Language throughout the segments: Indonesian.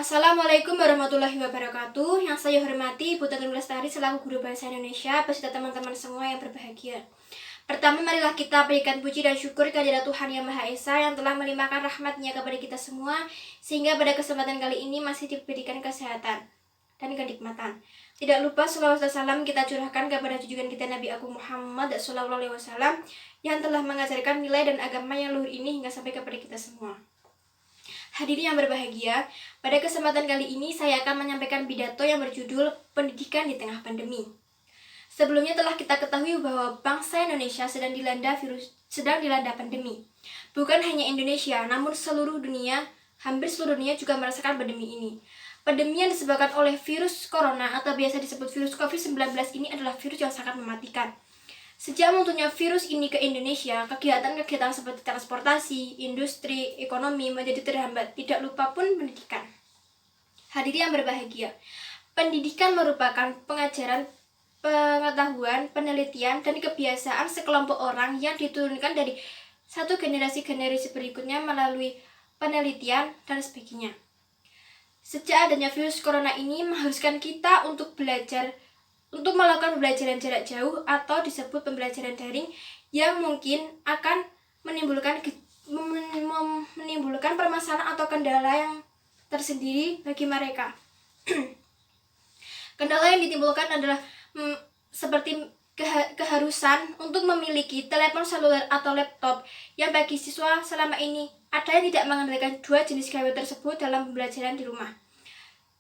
Assalamualaikum warahmatullahi wabarakatuh. Yang saya hormati Ibu Tetun Lestari selaku Guru Bahasa Indonesia beserta teman-teman semua yang berbahagia. Pertama, marilah kita berikan puji dan syukur kehadirat Tuhan Yang Maha Esa yang telah melimpahkan rahmat-Nya kepada kita semua, sehingga pada kesempatan kali ini masih diberikan kesehatan dan kenikmatan. Tidak lupa salawat dan salam kita curahkan kepada junjungan kita Nabi Agung Muhammad SAW yang telah mengajarkan nilai dan agama yang luhur ini hingga sampai kepada kita semua. Hadirin yang berbahagia, pada kesempatan kali ini saya akan menyampaikan pidato yang berjudul Pendidikan di Tengah Pandemi. Sebelumnya telah kita ketahui bahwa bangsa Indonesia sedang dilanda pandemi. Bukan hanya Indonesia, namun hampir seluruh dunia juga merasakan pandemi ini. Pandemi yang disebabkan oleh virus corona atau biasa disebut virus COVID-19 ini adalah virus yang sangat mematikan. Sejak munculnya virus ini ke Indonesia, kegiatan-kegiatan seperti transportasi, industri, ekonomi menjadi terhambat, tidak lupa pun pendidikan. Hadirin yang berbahagia, pendidikan merupakan pengajaran, pengetahuan, penelitian, dan kebiasaan sekelompok orang yang diturunkan dari satu generasi-generasi berikutnya melalui penelitian dan sebagainya. Sejak adanya virus corona ini mengharuskan kita untuk melakukan pembelajaran jarak jauh atau disebut pembelajaran daring yang mungkin akan menimbulkan permasalahan atau kendala yang tersendiri bagi mereka. Kendala yang ditimbulkan adalah seperti keharusan untuk memiliki telepon seluler atau laptop yang bagi siswa selama ini ada yang tidak mengendalikan dua jenis gawai tersebut dalam pembelajaran di rumah.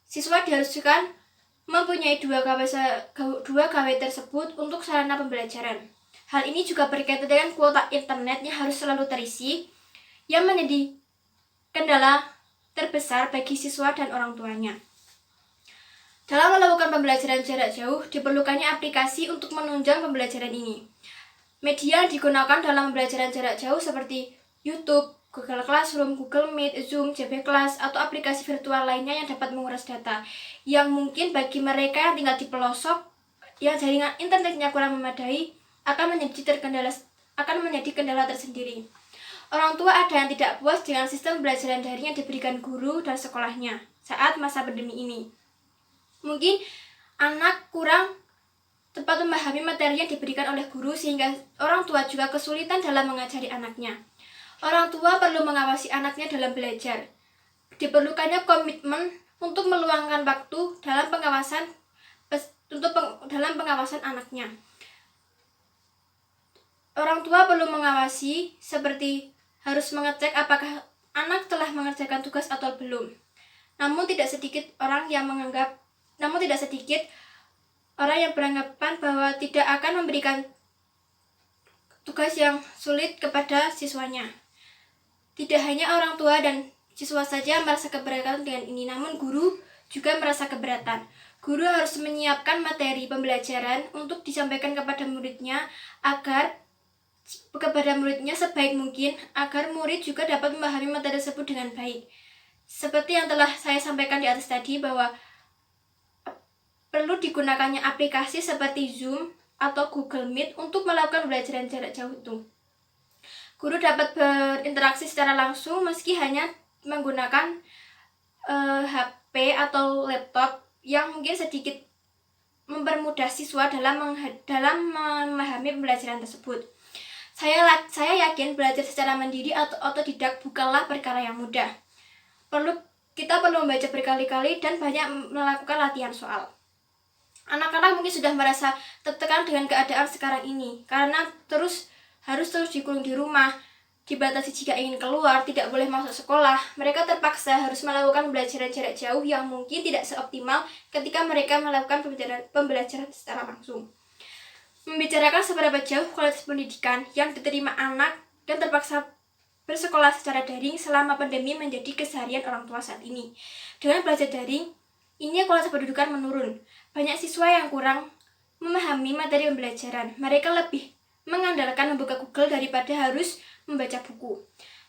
Siswa diharuskan mempunyai dua gawai tersebut untuk sarana pembelajaran. Hal ini juga berkaitan dengan kuota internet yang harus selalu terisi, yang menjadi kendala terbesar bagi siswa dan orang tuanya. Dalam melakukan pembelajaran jarak jauh, diperlukannya aplikasi untuk menunjang pembelajaran ini. Media yang digunakan dalam pembelajaran jarak jauh seperti YouTube, Google Classroom, Google Meet, Zoom, JB Class, atau aplikasi virtual lainnya yang dapat menguras data, yang mungkin bagi mereka yang tinggal di pelosok, yang jaringan internetnya kurang memadai, akan menjadi kendala tersendiri. Orang tua ada yang tidak puas dengan sistem pembelajaran daring yang diberikan guru dan sekolahnya saat masa pandemi ini. Mungkin anak kurang tepat memahami materi yang diberikan oleh guru sehingga orang tua juga kesulitan dalam mengajari anaknya. Orang tua perlu mengawasi anaknya dalam belajar. Diperlukannya komitmen untuk meluangkan waktu dalam pengawasan anaknya. Orang tua perlu mengawasi seperti harus mengecek apakah anak telah mengerjakan tugas atau belum. Namun tidak sedikit orang yang beranggapan bahwa tidak akan memberikan tugas yang sulit kepada siswanya. Tidak hanya orang tua dan siswa saja merasa keberatan dengan ini, namun guru juga merasa keberatan. Guru harus menyiapkan materi pembelajaran untuk disampaikan kepada muridnya sebaik mungkin agar murid juga dapat memahami materi tersebut dengan baik. Seperti yang telah saya sampaikan di atas tadi bahwa perlu digunakannya aplikasi seperti Zoom atau Google Meet untuk melakukan pembelajaran jarak jauh itu. Guru dapat berinteraksi secara langsung meski hanya menggunakan HP atau laptop yang mungkin sedikit mempermudah siswa dalam memahami pembelajaran tersebut. Saya yakin belajar secara mandiri atau otodidak bukanlah perkara yang mudah. Kita perlu membaca berkali-kali dan banyak melakukan latihan soal. Anak-anak mungkin sudah merasa tertekan dengan keadaan sekarang ini karena harus terus dikurung di rumah, dibatasi jika ingin keluar, tidak boleh masuk sekolah. Mereka terpaksa harus melakukan pembelajaran jarak jauh yang mungkin tidak seoptimal ketika mereka melakukan pembelajaran secara langsung. Membicarakan seberapa jauh kualitas pendidikan yang diterima anak dan terpaksa bersekolah secara daring selama pandemi menjadi keseharian orang tua saat ini. Dengan belajar daring, ini kualitas pendidikan menurun. Banyak siswa yang kurang memahami materi pembelajaran. Mereka lebih mengandalkan membuka Google daripada harus membaca buku.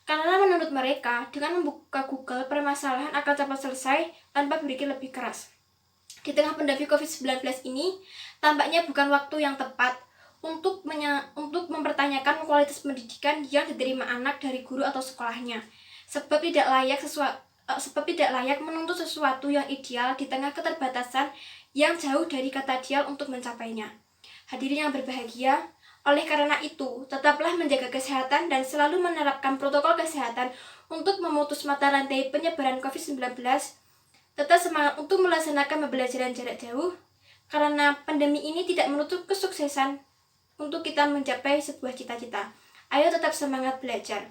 Karena menurut mereka, dengan membuka Google, permasalahan akan cepat selesai tanpa berpikir lebih keras. Di tengah pandemi COVID-19 ini, tampaknya bukan waktu yang tepat untuk mempertanyakan kualitas pendidikan yang diterima anak dari guru atau sekolahnya. Sebab tidak layak sebab tidak layak menuntut sesuatu yang ideal di tengah keterbatasan yang jauh dari kata ideal untuk mencapainya. Hadirin yang berbahagia, oleh karena itu, tetaplah menjaga kesehatan dan selalu menerapkan protokol kesehatan untuk memutus mata rantai penyebaran COVID-19. Tetap semangat untuk melaksanakan pembelajaran jarak jauh, karena pandemi ini tidak menutup kesuksesan untuk kita mencapai sebuah cita-cita. Ayo tetap semangat belajar.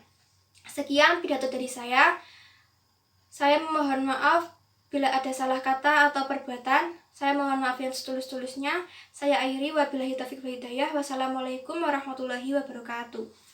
Sekian pidato dari saya. Saya mohon maaf bila ada salah kata atau perbuatan. Saya mohon maaf yang setulus-tulusnya. Saya akhiri, wabillahi taufiq wal hidayah. Wassalamualaikum warahmatullahi wabarakatuh.